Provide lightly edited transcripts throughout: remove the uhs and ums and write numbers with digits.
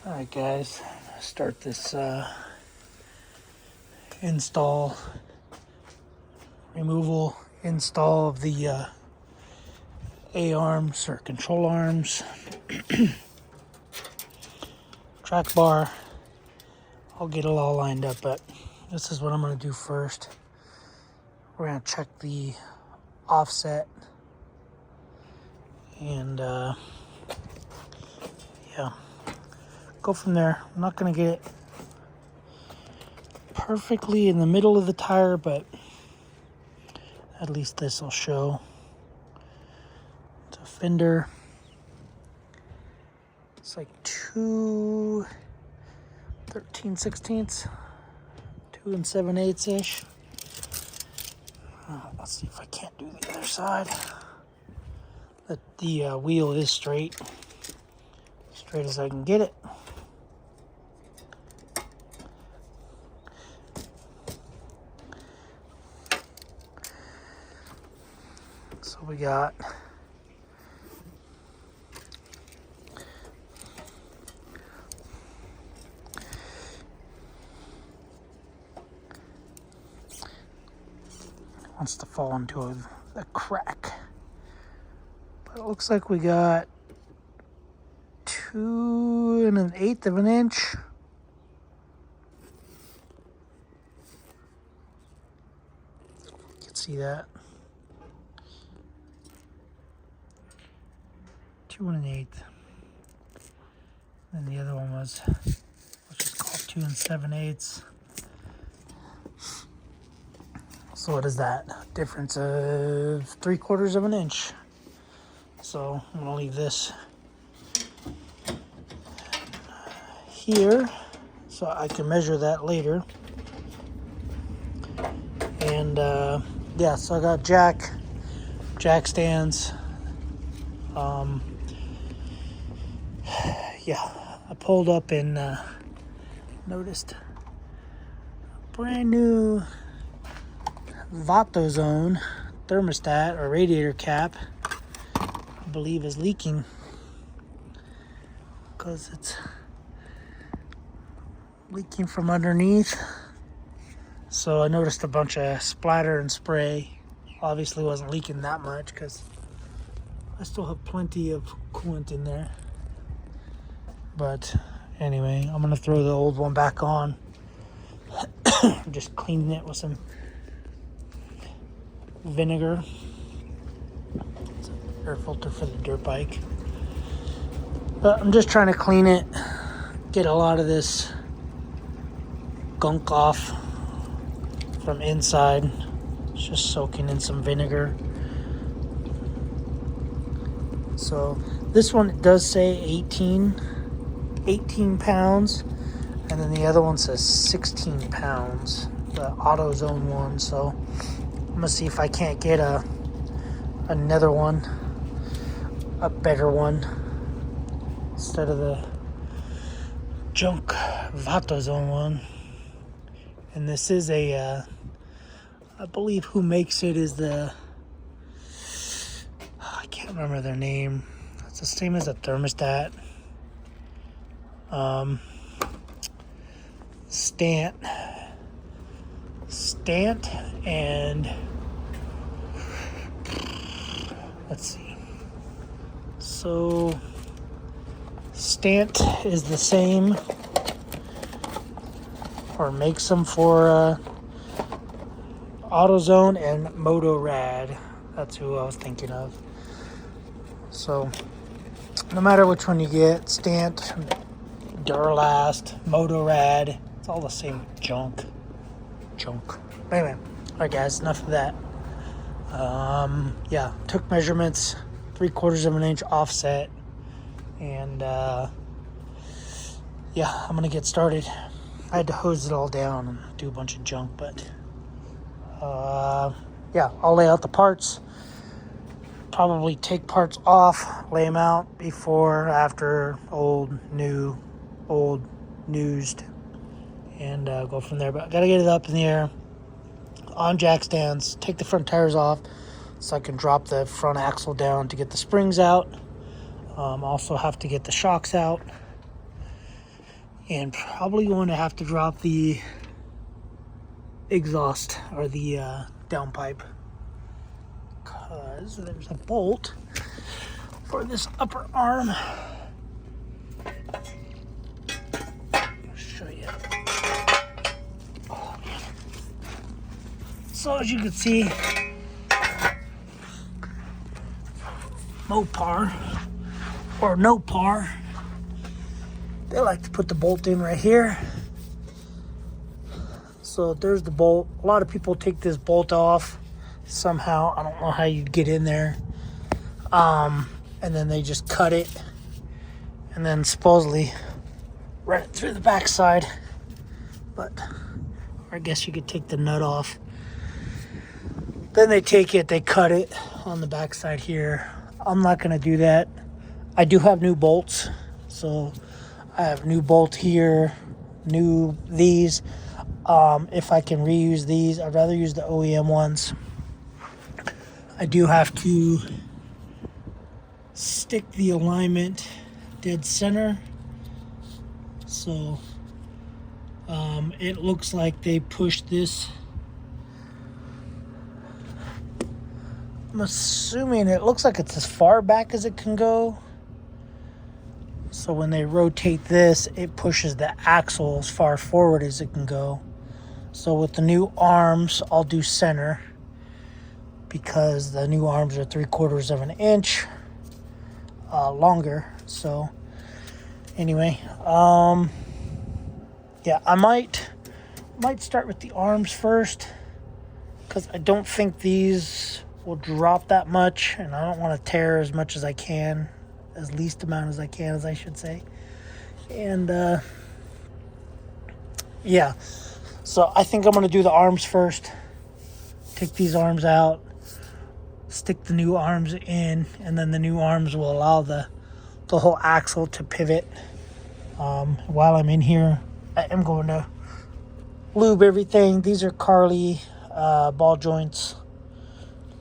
Alright guys, start this install of the A-arms or control arms, track bar. I'll get it all lined up, but this is what I'm going to do first. We're going to check the offset and yeah, go from there. I'm not going to get it perfectly in the middle of the tire, but at least this will show. It's a fender. It's like 2 13/16, 2 7/8 ish. Let's see if I can't do the other side. The wheel is straight as I can get it. So we got wants to fall into a crack. But it looks like we got 2 1/8 of an inch. You can see that. 2 1/8. And the other one was, let's just call it 2 7/8. So what is that? Difference of 3/4 of an inch. So I'm gonna leave this here so I can measure that later. And yeah, so I got jack stands. Yeah, I pulled up and noticed a brand new Zone thermostat or radiator cap, I believe, is leaking because it's leaking from underneath. So I noticed a bunch of splatter and spray. Obviously wasn't leaking that much because I still have plenty of coolant in there. But anyway, I'm gonna throw the old one back on. I'm just cleaning it with some vinegar. It's an air filter for the dirt bike. But I'm just trying to clean it, get a lot of this gunk off from inside. It's just soaking in some vinegar. So this one does say 18 pounds, and then the other one says 16 pounds, the AutoZone one. So I'm gonna see if I can't get another one, a better one, instead of the junk AutoZone one. And this is I believe who makes it is I can't remember their name. It's the same as a thermostat. Stant and let's see. So Stant is the same, or makes them for AutoZone and Motorad. That's who I was thinking of. So no matter which one you get, Stant, Duralast, Motorad, it's all the same junk. Anyway, alright guys, enough of that. Yeah, took measurements, 3/4 of an inch offset, and yeah, I'm gonna get started. I had to hose it all down and do a bunch of junk, but yeah, I'll lay out the parts. Probably take parts off, lay them out before, after, old, new, old, used, and go from there. But I gotta get it up in the air on jack stands, take the front tires off so I can drop the front axle down to get the springs out. Also have to get the shocks out. And probably going to have to drop the exhaust or the downpipe, because there's a bolt for this upper arm. I'll show you. Oh, man. So as you can see, Mopar or no par, they like to put the bolt in right here. So there's the bolt. A lot of people take this bolt off somehow. I don't know how you get in there. And then they just cut it and then supposedly run it through the backside. But I guess you could take the nut off. Then they take it, they cut it on the backside here. I'm not gonna do that. I do have new bolts, so I have new bolt here, new these. If I can reuse these, I'd rather use the OEM ones. I do have to stick the alignment dead center. So it looks like they pushed this. I'm assuming it looks like it's as far back as it can go. So when they rotate this, it pushes the axle as far forward as it can go. So with the new arms, I'll do center, because the new arms are 3/4 of an inch longer. So anyway, yeah, I might start with the arms first, because I don't think these will drop that much, and I don't want to tear as much as I can, as least amount as I can, as I should say. And yeah, so I think I'm going to do the arms first. Take these arms out, stick the new arms in, and then the new arms will allow the whole axle to pivot. While I'm in here, I am going to lube everything. These are Carli ball joints,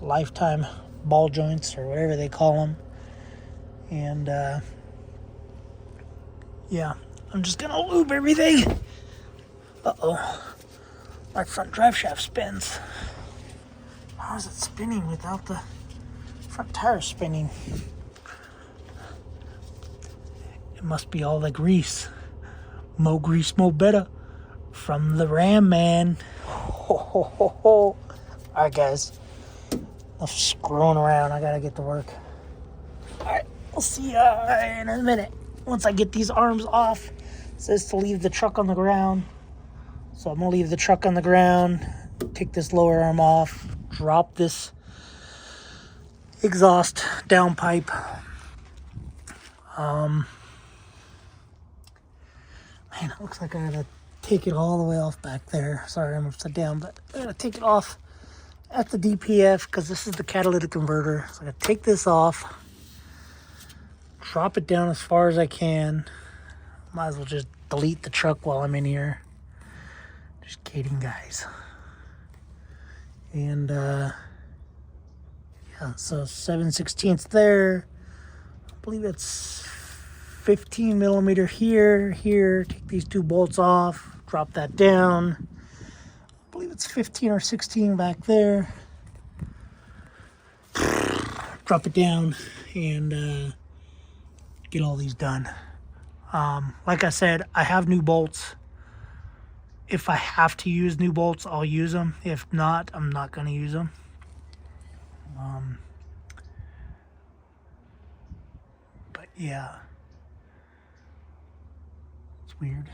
lifetime ball joints, or whatever they call them. And yeah, I'm just gonna lube everything. My front drive shaft spins. How is it spinning without the front tire spinning? It must be all the grease. Mo grease, mo better. From the Ram Man. Alright, guys. Enough screwing around. I gotta get to work. Alright, I'll see you in a minute. Once I get these arms off, it says to leave the truck on the ground. So I'm gonna leave the truck on the ground, take this lower arm off, drop this exhaust downpipe. Man, it looks like I gotta take it all the way off back there. Sorry, I'm upside down, but I gotta take it off at the DPF, because this is the catalytic converter. So I gotta take this off, drop it down as far as I can. Might as well just delete the truck while I'm in here. Just kidding, guys. And yeah, so 7/16 there. I believe it's 15 millimeter here. Take these two bolts off, drop that down. I believe it's 15 or 16 back there. Drop it down and get all these done. Like I said, I have new bolts. If I have to use new bolts, I'll use them. If not, I'm not going to use them. But yeah, it's weird.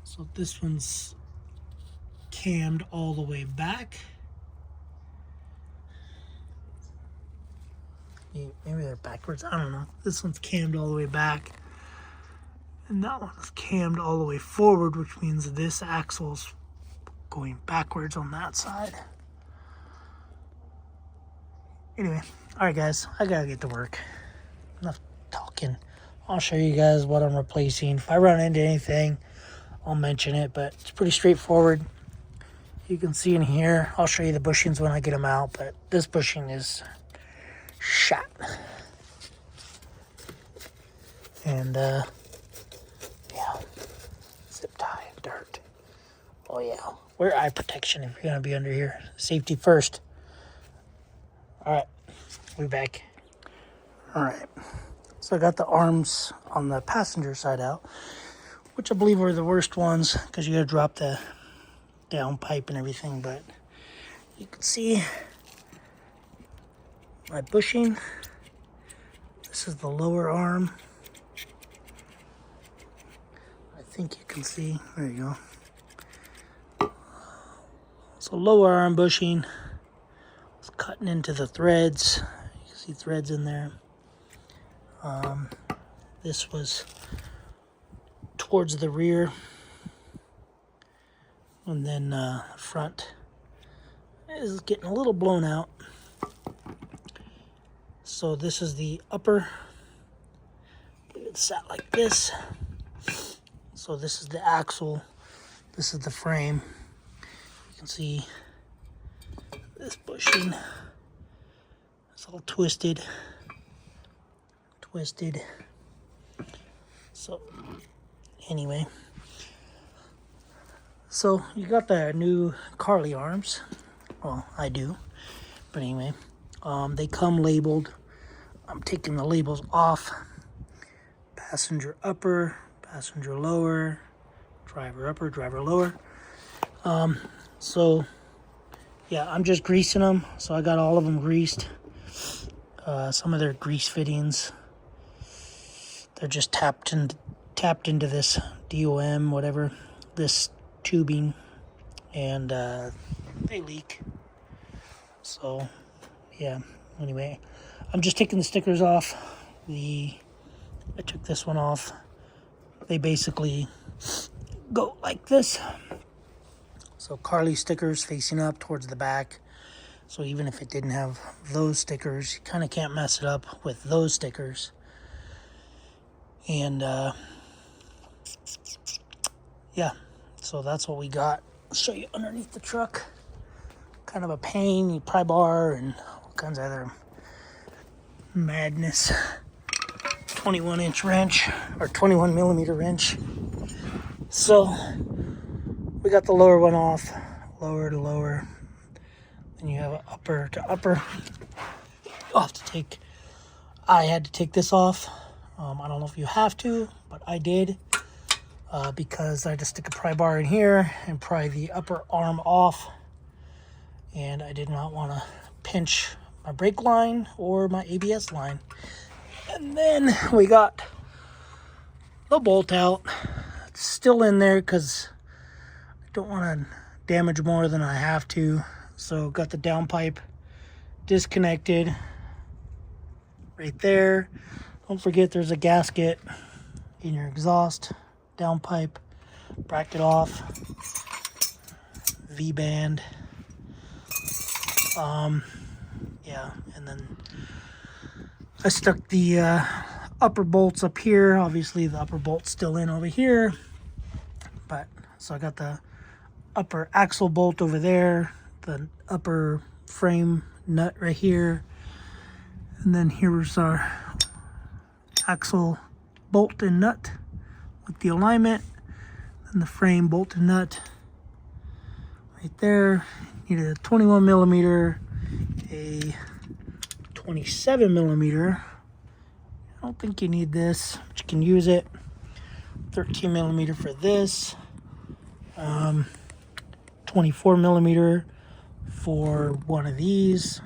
So this one's cammed all the way back. Maybe they're backwards. I don't know. This one's cammed all the way back. And that one's cammed all the way forward, which means this axle's going backwards on that side. Anyway, alright guys, I gotta get to work. Enough talking. I'll show you guys what I'm replacing. If I run into anything, I'll mention it, but it's pretty straightforward. You can see in here, I'll show you the bushings when I get them out, but this bushing is shot. And yeah, Zip tie, dirt. Oh yeah, wear eye protection if you're gonna be under here. Safety first. All right, we're back. All right, so I got the arms on the passenger side out, which I believe were the worst ones because you gotta drop the down pipe and everything, but you can see my bushing. This is the lower arm. I think you can see, there you go. So lower arm bushing. It's cutting into the threads. You can see threads in there. This was towards the rear. And then front is getting a little blown out. So this is the upper. It's sat like this. So this is the axle. This is the frame. You can see this bushing. It's all twisted. So anyway. So you got the new Carli arms. Well, I do. But anyway, they come labeled. I'm taking the labels off. Passenger upper, passenger lower, driver upper, driver lower. So yeah, I'm just greasing them. So I got all of them greased. Some of their grease fittings, they're just tapped into this DOM, whatever, this tubing, and they leak. So yeah, anyway, I'm just taking the stickers off. I took this one off. They basically go like this. So Carli stickers facing up towards the back. So even if it didn't have those stickers, you kind of can't mess it up with those stickers. And yeah, so that's what we got. I'll show you underneath the truck. Kind of a pain, pry bar and all kinds of other madness. 21-inch wrench, or 21 millimeter wrench. So we got the lower one off, lower to lower. Then you have an upper to upper. I had to take this off. I don't know if you have to, but I did. Because I had to stick a pry bar in here and pry the upper arm off. And I did not want to pinch my brake line or my ABS line. And then we got the bolt out. It's still in there because I don't want to damage more than I have to. So got the downpipe disconnected right there. Don't forget there's a gasket in your exhaust. Downpipe, bracket off, V-band. Yeah, and then I stuck the upper bolts up here. Obviously the upper bolt's still in over here, but so I got the upper axle bolt over there, the upper frame nut right here, and then here's our axle bolt and nut with the alignment, and the frame bolt and nut right there. Needed a 21 millimeter, a 27 millimeter. I don't think you need this, but you can use it. 13 millimeter for this. 24 millimeter for one of these.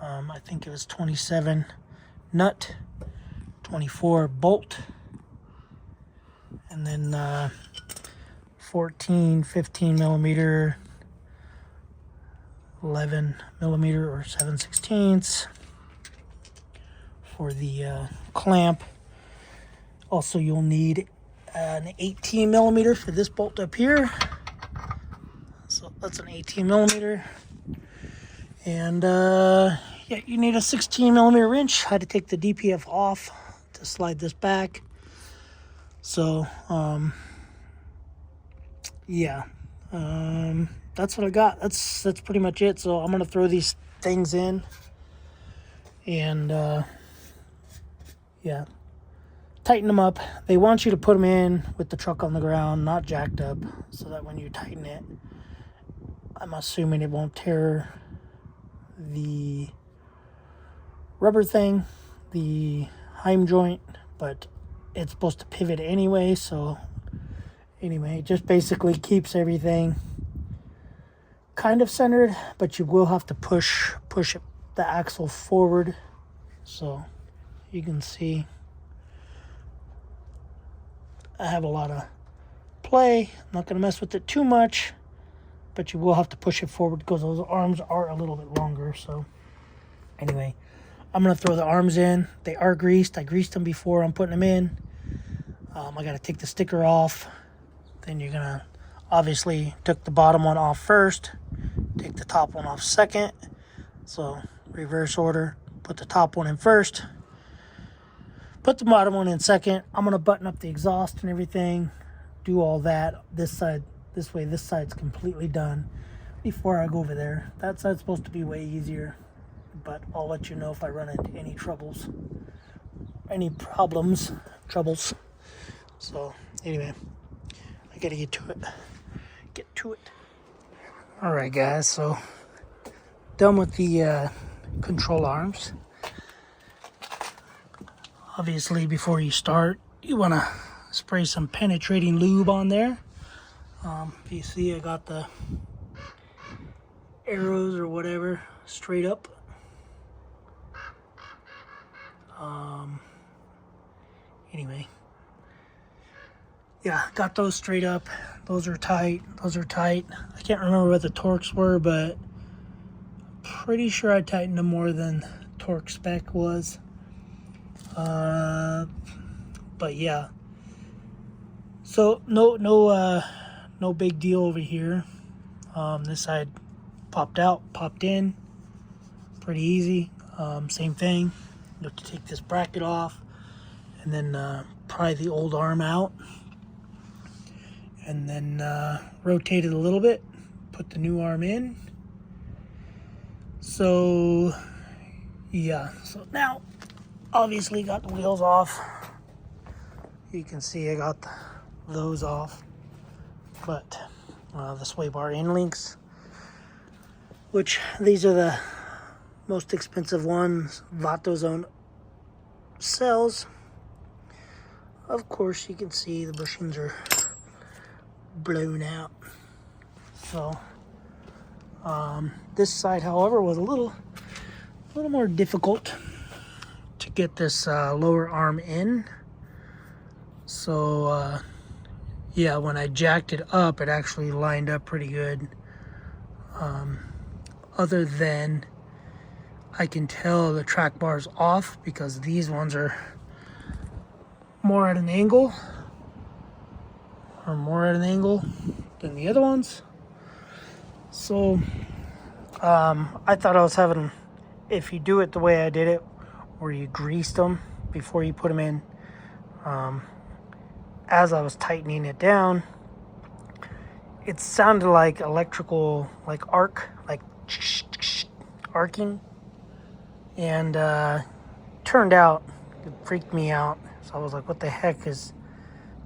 I think it was 27 nut, 24 bolt, and then 14, 15 millimeter, 11 millimeter or 7/16 for the clamp. Also, you'll need an 18 millimeter for this bolt up here. So that's an 18 millimeter. And yeah, you need a 16 millimeter wrench. I had to take the DPF off to slide this back. So yeah, that's what I got. That's pretty much it. So I'm gonna throw these things in, and yeah, tighten them up. They want you to put them in with the truck on the ground, not jacked up, so that when you tighten it, I'm assuming it won't tear the rubber thing, the Heim joint, but it's supposed to pivot anyway. So anyway, it just basically keeps everything kind of centered, but you will have to push the axle forward. So you can see I have a lot of play. I'm not going to mess with it too much, but you will have to push it forward because those arms are a little bit longer. So anyway, I'm going to throw the arms in. They are greased. I greased them before I'm putting them in. I got to take the sticker off. Then you're going to obviously took the bottom one off first, take the top one off second. So reverse order, put the top one in first, put the bottom one in second. I'm going to button up the exhaust and everything, do all that. This side, this way, this side's completely done before I go over there. That side's supposed to be way easier, but I'll let you know if I run into any troubles, any troubles. So anyway, I gotta get to it. All right, guys, so done with the control arms. Obviously, before you start, you want to spray some penetrating lube on there. If you see, I got the arrows or whatever straight up. Anyway, yeah, got those straight up. Those are tight. I can't remember what the torques were, but pretty sure I tightened them more than torque spec was. But yeah, so no big deal over here. This side popped out, popped in, pretty easy. Same thing, you have to take this bracket off and then pry the old arm out, and then rotate it a little bit, put the new arm in. So yeah, so now obviously got the wheels off. You can see I got those off, but the sway bar end links, which these are the most expensive ones VatoZone sells. Of course, you can see the bushings are blown out. So this side, however, was a little more difficult to get this lower arm in. So yeah, when I jacked it up, it actually lined up pretty good. Other than I can tell the track bar's off because these ones are more at an angle, than the other ones. So I thought I was having, if you do it the way I did it, where you greased them before you put them in, as I was tightening it down, it sounded like electrical, like arcing, and turned out, it freaked me out. So I was like, what the heck is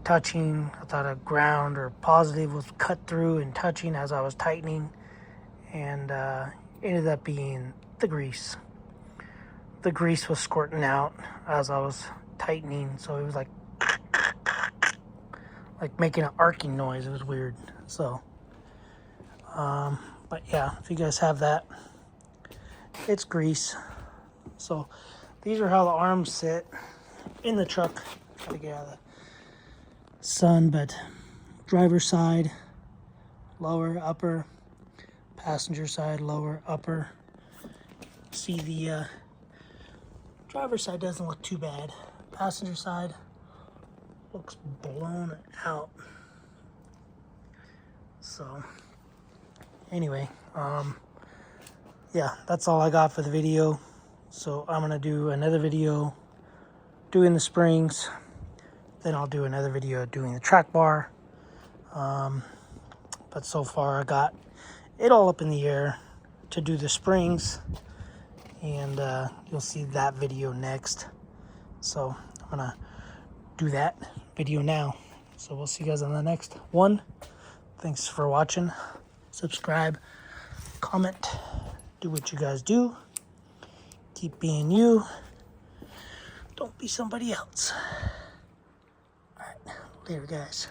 touching? I thought a ground or positive was cut through and touching as I was tightening, and ended up being the grease. The grease was squirting out as I was tightening, so it was like making an arcing noise. It was weird. So but yeah, if you guys have that, it's grease. So these are how the arms sit in the truck. Gotta get out of the sun, but driver side, lower, upper, passenger side, lower, upper. See, the driver side doesn't look too bad. Passenger side looks blown out. So anyway, yeah, that's all I got for the video. So I'm gonna do another video doing the springs, then I'll do another video doing the track bar. But so far I got it all up in the air to do the springs, and you'll see that video next. So I'm gonna do that video now. So we'll see you guys on the next one. Thanks for watching. Subscribe, comment, do what you guys do. Keep being you. Don't be somebody else. All right, later, guys.